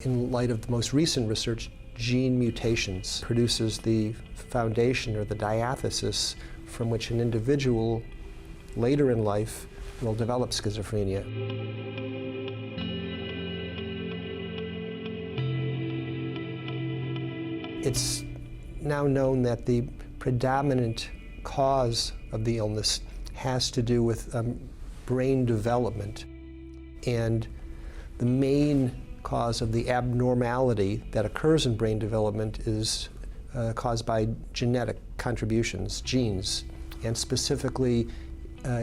In light of the most recent research, gene mutations produces the foundation or the diathesis from which an individual later in life will develop schizophrenia. It's now known that the predominant cause of the illness has to do with brain development, and the main cause of the abnormality that occurs in brain development is caused by genetic contributions, genes, and specifically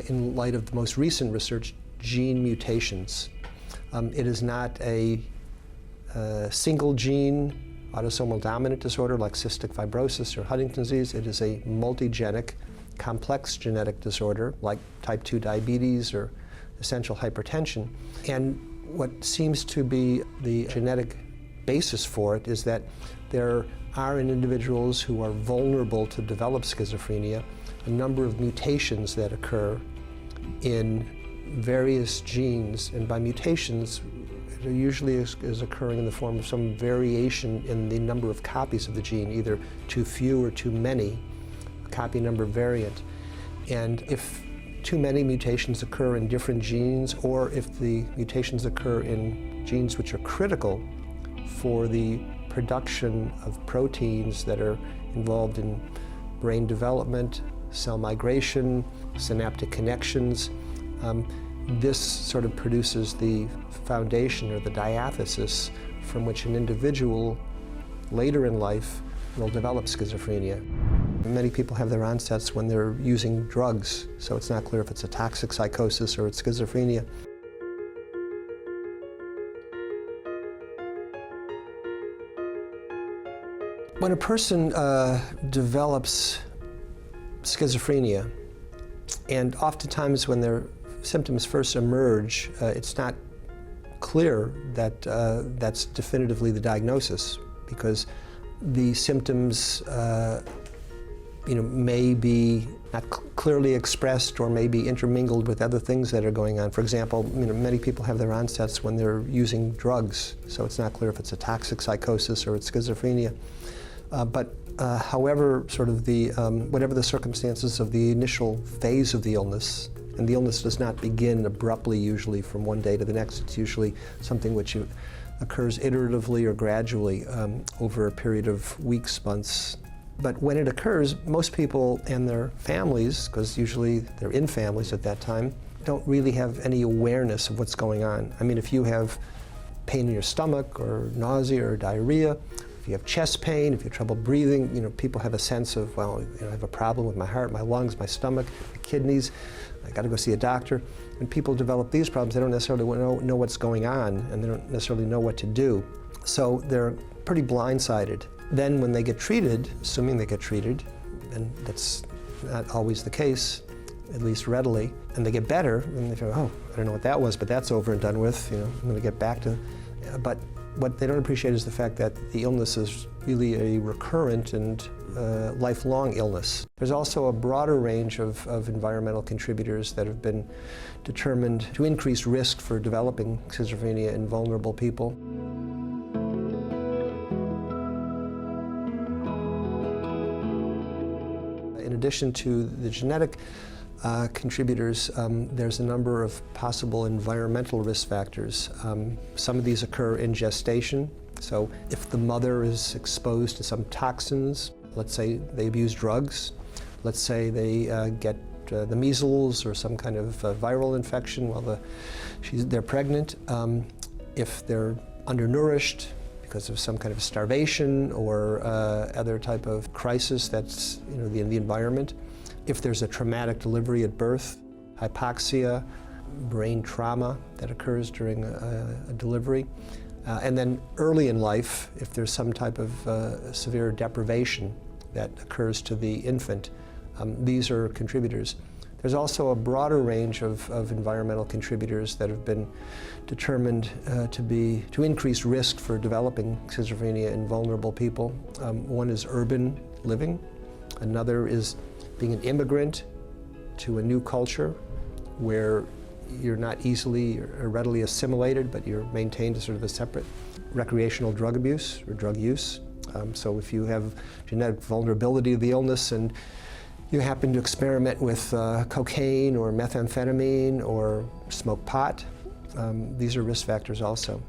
in light of the most recent research, gene mutations. It is not a single gene autosomal dominant disorder like cystic fibrosis or Huntington's disease. It is a multigenic, complex genetic disorder like type 2 diabetes or essential hypertension. And what seems to be the genetic basis for it is that there are in individuals who are vulnerable to develop schizophrenia a number of mutations that occur in various genes, and by mutations it usually is occurring in the form of some variation in the number of copies of the gene, either too few or too many, copy number variant. And if too many mutations occur in different genes, or if the mutations occur in genes which are critical for the production of proteins that are involved in brain development, cell migration, synaptic connections, this sort of produces the foundation or the diathesis from which an individual later in life will develop schizophrenia. Many people have their onsets when they're using drugs, so it's not clear if it's a toxic psychosis or it's schizophrenia. When a person develops schizophrenia, and oftentimes when their symptoms first emerge, it's not clear that that's definitively the diagnosis, because the symptoms may be not clearly expressed or may be intermingled with other things that are going on. For example, many people have their onsets when they're using drugs, so it's not clear if it's a toxic psychosis or it's schizophrenia. However, sort of whatever the circumstances of the initial phase of the illness, and the illness does not begin abruptly usually from one day to the next. It's usually something which occurs iteratively or gradually over a period of weeks, months. But when it occurs, most people and their families, because usually they're in families at that time, don't really have any awareness of what's going on. I mean, if you have pain in your stomach or nausea or diarrhea, if you have chest pain, if you have trouble breathing, people have a sense of, well, I have a problem with my heart, my lungs, my stomach, my kidneys, I got to go see a doctor. When people develop these problems, they don't necessarily know what's going on, and they don't necessarily know what to do. So they're pretty blindsided. Then when they get treated, assuming they get treated, and that's not always the case, at least readily, and they get better, and they feel, oh, I don't know what that was, but that's over and done with, I'm going to get back to, but what they don't appreciate is the fact that the illness is really a recurrent and lifelong illness. There's also a broader range of environmental contributors that have been determined to increase risk for developing schizophrenia in vulnerable people. In addition to the genetic contributors, there's a number of possible environmental risk factors. Some of these occur in gestation. So if the mother is exposed to some toxins, let's say they abuse drugs, let's say they get the measles or some kind of viral infection while they're pregnant, if they're undernourished because of some kind of starvation or other type of crisis that's the environment, if there's a traumatic delivery at birth, hypoxia, brain trauma that occurs during a delivery, and then early in life, if there's some type of severe deprivation that occurs to the infant, these are contributors. There's also a broader range of environmental contributors that have been determined to increase risk for developing schizophrenia in vulnerable people. One is urban living. Another is being an immigrant to a new culture where you're not easily or readily assimilated, but you're maintained as sort of a separate. recreational drug abuse or drug use. So if you have genetic vulnerability to the illness and you happen to experiment with cocaine or methamphetamine or smoke pot, these are risk factors also.